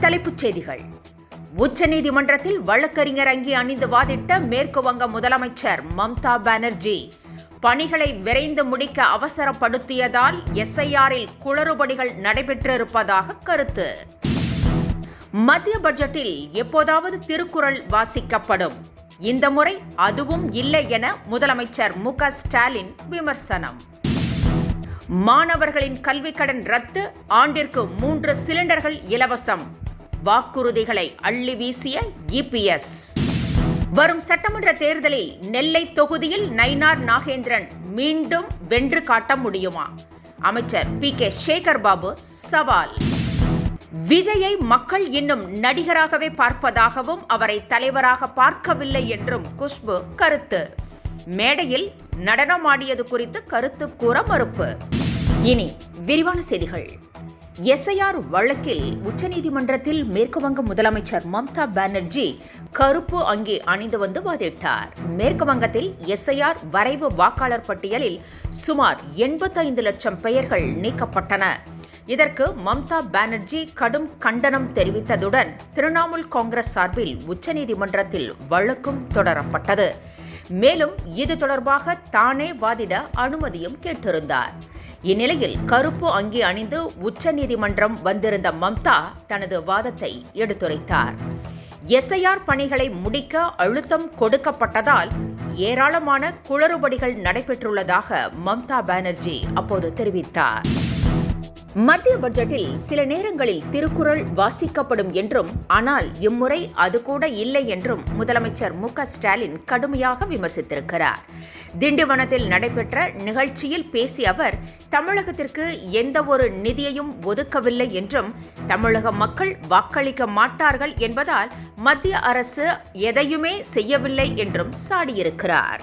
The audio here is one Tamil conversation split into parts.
தலைப்புச் செய்திகள். உச்சநீதிமன்றத்தில் வழக்கறிஞர் அங்கி அணிந்து வாதிட்ட மேற்கு வங்க முதலமைச்சர் மம்தா பானர்ஜி பணிகளை விரைந்து முடிக்க அவசரப்படுத்தியதால் எஸ்ஐஆரில் குளறுபடிகள் நடைபெற்றிருப்பதாக கருத்து. மத்திய பட்ஜெட்டில் எப்போதாவது திருக்குறள் வாசிக்கப்படும், இந்த முறை அதுவும் இல்லை என முதலமைச்சர் மு.க. ஸ்டாலின் விமர்சனம். மாணவர்களின் கல்விக்கடன் ரத்து, ஆண்டிற்கு 3 சிலிண்டர்கள் இலவசம், வாக்குறுதிகளை அள்ளி வீசிய இபிஎஸ். வரும் சட்டமன்ற தேர்தலில் நெல்லை தொகுதியில் நயினார் நாகேந்திரன் மீண்டும் வென்று காட்ட முடியுமா? அமைச்சர் பி.கே. சேகர் பாபு சவால். விஜயை மக்கள் இன்னும் நடிகராகவே பார்ப்பதாகவும் அவரை தலைவராக பார்க்கவில்லை என்றும் குஷ்பு கருத்து. மேடையில் நடனமாடியது குறித்து கருத்து கூற மறுப்பு. இனி விரிவான செய்திகள். எஸ்ஐஆர் வழக்கில் உச்சநீதிமன்றத்தில் மேற்குவங்க முதலமைச்சர் மம்தா பானர்ஜி கருப்பு அங்கி அணிந்து வந்து வாதிட்டார். மேற்கு வங்கத்தில் எஸ்ஐஆர் வரைவு வாக்காளர் பட்டியலில் சுமார் 85 லட்சம் பெயர்கள் நீக்கப்பட்டன. இதற்கு மம்தா பானர்ஜி கடும் கண்டனம் தெரிவித்ததுடன் திரிணாமுல் காங்கிரஸ் சார்பில் உச்சநீதிமன்றத்தில் வழக்கும் தொடரப்பட்டது. மேலும் இது தொடர்பாக தானே வாதிட அனுமதியும் கேட்டிருந்தார். இந்நிலையில் கருப்பு அங்கி அணிந்து உச்சநீதிமன்றம் வந்திருந்த மம்தா தனது வாதத்தை எடுத்துரைத்தார். எஸ்ஐஆர் பணிகளை முடிக்க அழுத்தம் கொடுக்கப்பட்டதால் ஏராளமான குளறுபடிகள் நடைபெற்றுள்ளதாக மம்தா பானர்ஜி அப்போது தெரிவித்தார். மத்திய பட்ஜெட்டில் சில நேரங்களில் திருக்குறள் வாசிக்கப்படும் என்றும், ஆனால் இம்முறை அது கூட இல்லை என்றும் முதலமைச்சர் மு.க. ஸ்டாலின் கடுமையாக விமர்சித்திருக்கிறார். திண்டிவனத்தில் நடைபெற்ற நிகழ்ச்சியில் பேசிய அவர், தமிழகத்திற்கு எந்த ஒரு நிதியையும் ஒதுக்கவில்லை என்றும், தமிழக மக்கள் வாக்களிக்க மாட்டார்கள் என்பதால் மத்திய அரசு எதையுமே செய்யவில்லை என்றும் சாடியிருக்கிறார்.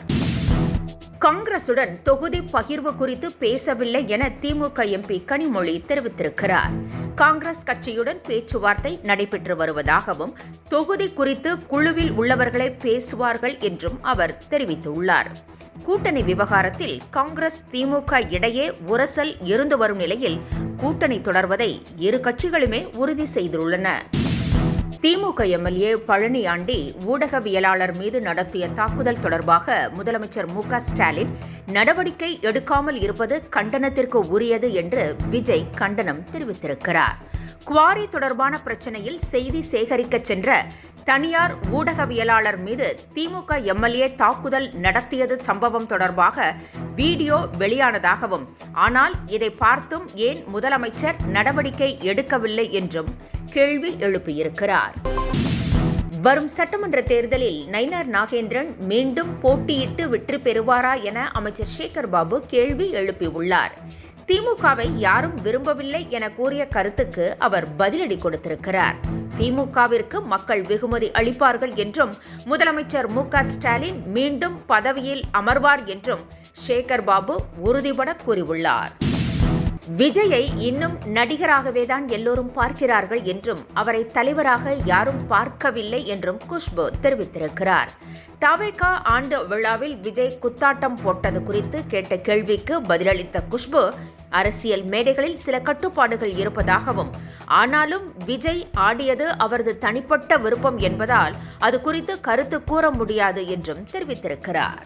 காங்கிரசுடன் தொகுதி பகிர்வு குறித்து பேசவில்லை என திமுக எம்பி கனிமொழி தெரிவித்திருக்கிறார். காங்கிரஸ் கட்சியுடன் பேச்சுவார்த்தை நடைபெற்று வருவதாகவும், தொகுதி குறித்து குழுவில் உள்ளவர்களே பேசுவார்கள் என்றும் அவர் தெரிவித்துள்ளார். கூட்டணி விவகாரத்தில் காங்கிரஸ் திமுக இடையே உரசல் இருந்து வரும் நிலையில் கூட்டணி தொடர்வதை இரு கட்சிகளுமே உறுதி செய்துள்ளன. திமுக எம்எல்ஏ பழனியாண்டி ஊடகவியலாளர் மீது நடத்திய தாக்குதல் தொடர்பாக முதலமைச்சர் மு.க. ஸ்டாலின் நடவடிக்கை எடுக்காமல் இருப்பது கண்டனத்திற்கு உரியது என்று விஜய் கண்டனம் தெரிவித்திருக்கிறார். குவாரி தொடர்பான பிரச்சனையில் செய்தி சேகரிக்க சென்ற தனியார் ஊடகவியலாளர் மீது திமுக எம்எல்ஏ தாக்குதல் நடத்தியது சம்பவம் தொடர்பாக வீடியோ வெளியானதாகவும், ஆனால் இதை பார்த்தும் ஏன் முதலமைச்சர் நடவடிக்கை எடுக்கவில்லை என்றும் கேள்வி எழுப்பியிருக்கிறார். வரும் சட்டமன்ற தேர்தலில் நயினார் நாகேந்திரன் மீண்டும் போட்டியிட்டு வெற்றி பெறுவாரா என அமைச்சர் சேகர் பாபு கேள்வி எழுப்பியுள்ளார். திமுகவை யாரும் விரும்பவில்லை என கூறிய கருத்துக்கு அவர் பதிலடி கொடுத்திருக்கிறார். திமுகவிற்கு மக்கள் வெகுமதி அளிப்பார்கள் என்றும், முதலமைச்சர் மு.க. ஸ்டாலின் மீண்டும் பதவியில் அமர்வார் என்றும் சேகர் பாபு உறுதிபட கூறியுள்ளார். விஜயை இன்னும் நடிகராகவேதான் எல்லோரும் பார்க்கிறார்கள் என்றும், அவரை தலைவராக யாரும் பார்க்கவில்லை என்றும் குஷ்பு தெரிவித்திருக்கிறார். தவேக ஆண்டு விழாவில் விஜய் குத்தாட்டம் போட்டது குறித்து கேட்ட கேள்விக்கு பதிலளித்த குஷ்பு, அரசியல் மேடைகளில் சில கட்டுப்பாடுகள் இருப்பதாகவும், ஆனாலும் விஜய் ஆடியது அவரது தனிப்பட்ட விருப்பம் என்பதால் அது குறித்து கருத்து கூற முடியாது என்றும் தெரிவித்திருக்கிறார்.